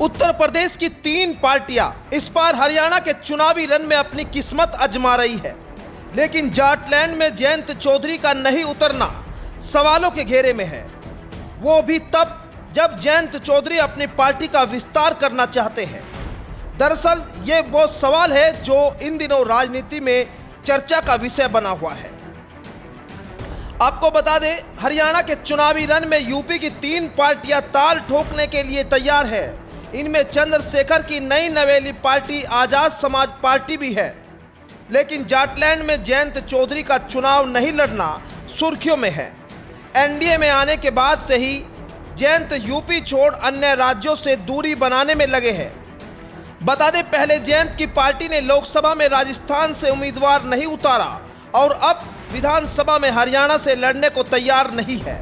उत्तर प्रदेश की 3 पार्टियां इस बार हरियाणा के चुनावी रण में अपनी किस्मत आजमा रही है, लेकिन जाटलैंड में जयंत चौधरी का नहीं उतरना सवालों के घेरे में है। वो भी तब जब जयंत चौधरी अपनी पार्टी का विस्तार करना चाहते हैं। दरअसल ये वो सवाल है जो इन दिनों राजनीति में चर्चा का विषय बना हुआ है। आपको बता दें, हरियाणा के चुनावी रण में यूपी की 3 पार्टियां ताल ठोकने के लिए तैयार है। इनमें चंद्रशेखर की नई नवेली पार्टी आजाद समाज पार्टी भी है, लेकिन जाटलैंड में जयंत चौधरी का चुनाव नहीं लड़ना सुर्खियों में है। एनडीए में आने के बाद से ही जयंत यूपी छोड़ अन्य राज्यों से दूरी बनाने में लगे हैं। बता दें, पहले जयंत की पार्टी ने लोकसभा में राजस्थान से उम्मीदवार नहीं उतारा और अब विधानसभा में हरियाणा से लड़ने को तैयार नहीं है,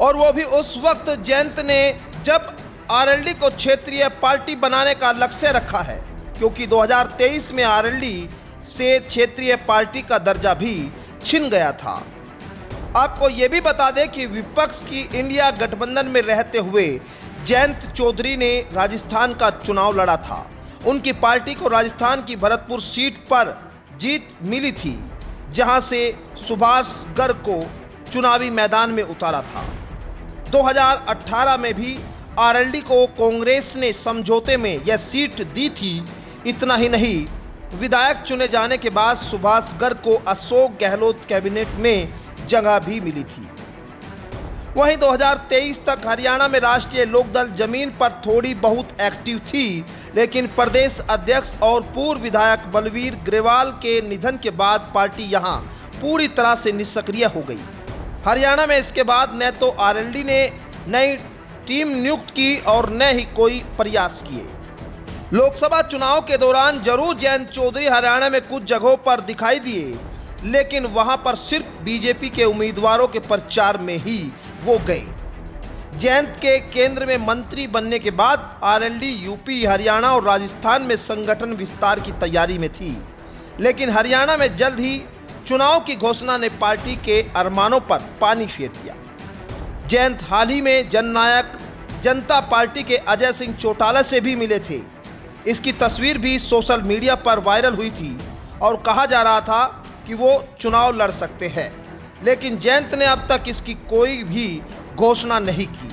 और वो भी उस वक्त जयंत ने जब आरएलडी को क्षेत्रीय पार्टी बनाने का लक्ष्य रखा है, क्योंकि 2023 में आरएलडी से क्षेत्रीय पार्टी का दर्जा भी छिन गया था। आपको ये भी बता दें कि विपक्ष की इंडिया गठबंधन में रहते हुए जयंत चौधरी ने राजस्थान का चुनाव लड़ा था। उनकी पार्टी को राजस्थान की भरतपुर सीट पर जीत मिली थी, जहां से सुभाष गर्ग को चुनावी मैदान में उतारा था। 2018 में भी आरएलडी को कांग्रेस ने समझौते में यह सीट दी थी। इतना ही नहीं, विधायक चुने जाने के बाद सुभाष गर्ग को अशोक गहलोत कैबिनेट में जगह भी मिली थी। वहीं 2023 तक हरियाणा में राष्ट्रीय लोकदल जमीन पर थोड़ी बहुत एक्टिव थी, लेकिन प्रदेश अध्यक्ष और पूर्व विधायक बलवीर ग्रेवाल के निधन के बाद पार्टी यहां पूरी तरह से निष्क्रिय हो गई। हरियाणा में इसके बाद न तो आरएलडी ने नई टीम नियुक्त की और न ही कोई प्रयास किए। लोकसभा चुनाव के दौरान जरूर जयंत चौधरी हरियाणा में कुछ जगहों पर दिखाई दिए, लेकिन वहां पर सिर्फ बीजेपी के उम्मीदवारों के प्रचार में ही वो गए। जयंत के केंद्र में मंत्री बनने के बाद आरएलडी यूपी, हरियाणा और राजस्थान में संगठन विस्तार की तैयारी में थी, लेकिन हरियाणा में जल्द ही चुनाव की घोषणा ने पार्टी के अरमानों पर पानी फेर दिया। जयंत हाल ही में जननायक जनता पार्टी के अजय सिंह चौटाला से भी मिले थे। इसकी तस्वीर भी सोशल मीडिया पर वायरल हुई थी और कहा जा रहा था कि वो चुनाव लड़ सकते हैं, लेकिन जयंत ने अब तक इसकी कोई भी घोषणा नहीं की।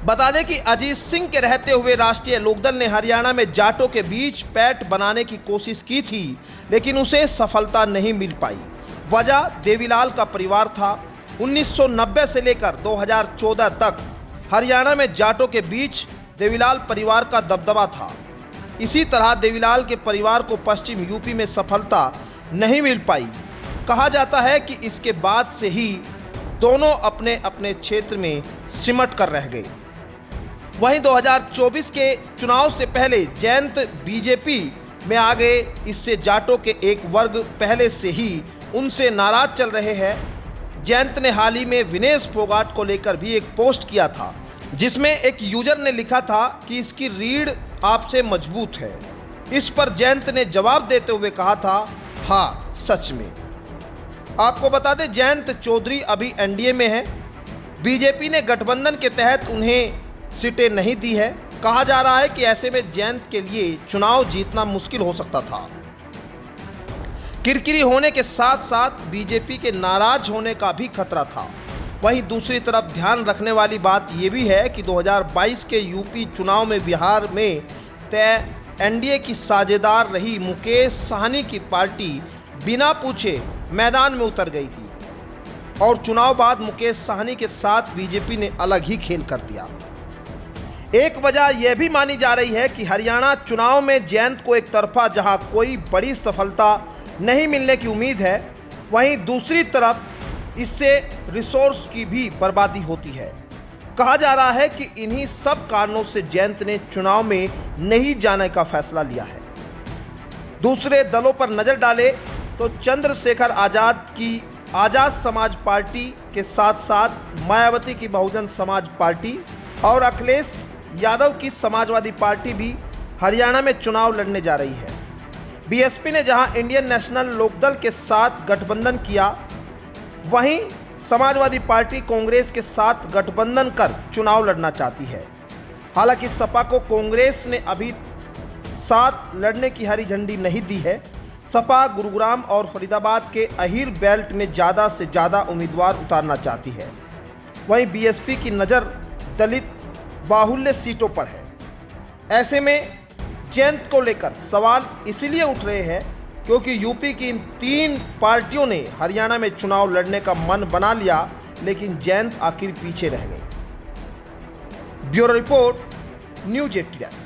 बता दें कि अजीत सिंह के रहते हुए राष्ट्रीय लोकदल ने हरियाणा में जाटों के बीच पैठ बनाने की कोशिश की थी, लेकिन उसे सफलता नहीं मिल पाई। वजह देवीलाल का परिवार था। 1990 से लेकर 2014 तक हरियाणा में जाटों के बीच देवीलाल परिवार का दबदबा था। इसी तरह देवीलाल के परिवार को पश्चिम यूपी में सफलता नहीं मिल पाई। कहा जाता है कि इसके बाद से ही दोनों अपने अपने क्षेत्र में सिमट कर रह गए। वहीं 2024 के चुनाव से पहले जयंत बीजेपी में आ गए। इससे जाटों के एक वर्ग पहले से ही उनसे नाराज चल रहे हैं। जयंत ने हाल ही में विनेश फोगाट को लेकर भी एक पोस्ट किया था, जिसमें एक यूजर ने लिखा था कि इसकी रीढ़ आपसे मजबूत है। इस पर जयंत ने जवाब देते हुए कहा था, हाँ सच में। आपको बता दें, जयंत चौधरी अभी एनडीए में है। बीजेपी ने गठबंधन के तहत उन्हें सीटें नहीं दी है। कहा जा रहा है कि ऐसे में जयंत के लिए चुनाव जीतना मुश्किल हो सकता था। किरकिरी होने के साथ साथ बीजेपी के नाराज होने का भी खतरा था। वहीं दूसरी तरफ ध्यान रखने वाली बात यह भी है कि 2022 के यूपी चुनाव में बिहार में तय एनडीए की साझेदार रही मुकेश साहनी की पार्टी बिना पूछे मैदान में उतर गई थी, और चुनाव बाद मुकेश साहनी के साथ बीजेपी ने अलग ही खेल कर दिया। एक वजह यह भी मानी जा रही है कि हरियाणा चुनाव में जयंत को एक तरफा जहां कोई बड़ी सफलता नहीं मिलने की उम्मीद है, वहीं दूसरी तरफ इससे रिसोर्स की भी बर्बादी होती है। कहा जा रहा है कि इन्हीं सब कारणों से जयंत ने चुनाव में नहीं जाने का फैसला लिया है। दूसरे दलों पर नजर डाले तो चंद्रशेखर आजाद की आजाद समाज पार्टी के साथ साथ मायावती की बहुजन समाज पार्टी और अखिलेश यादव की समाजवादी पार्टी भी हरियाणा में चुनाव लड़ने जा रही है। बीएसपी ने जहां इंडियन नेशनल लोकदल के साथ गठबंधन किया, वहीं समाजवादी पार्टी कांग्रेस के साथ गठबंधन कर चुनाव लड़ना चाहती है। हालांकि सपा को कांग्रेस ने अभी साथ लड़ने की हरी झंडी नहीं दी है। सपा गुरुग्राम और फरीदाबाद के अहीर बेल्ट में ज़्यादा से ज़्यादा उम्मीदवार उतारना चाहती है। वहीं बीएसपी की नज़र दलित बाहुल्य सीटों पर है। ऐसे में जयंत को लेकर सवाल इसलिए उठ रहे हैं क्योंकि यूपी की इन 3 पार्टियों ने हरियाणा में चुनाव लड़ने का मन बना लिया, लेकिन जयंत आखिर पीछे रह गए। Bureau report, news 18।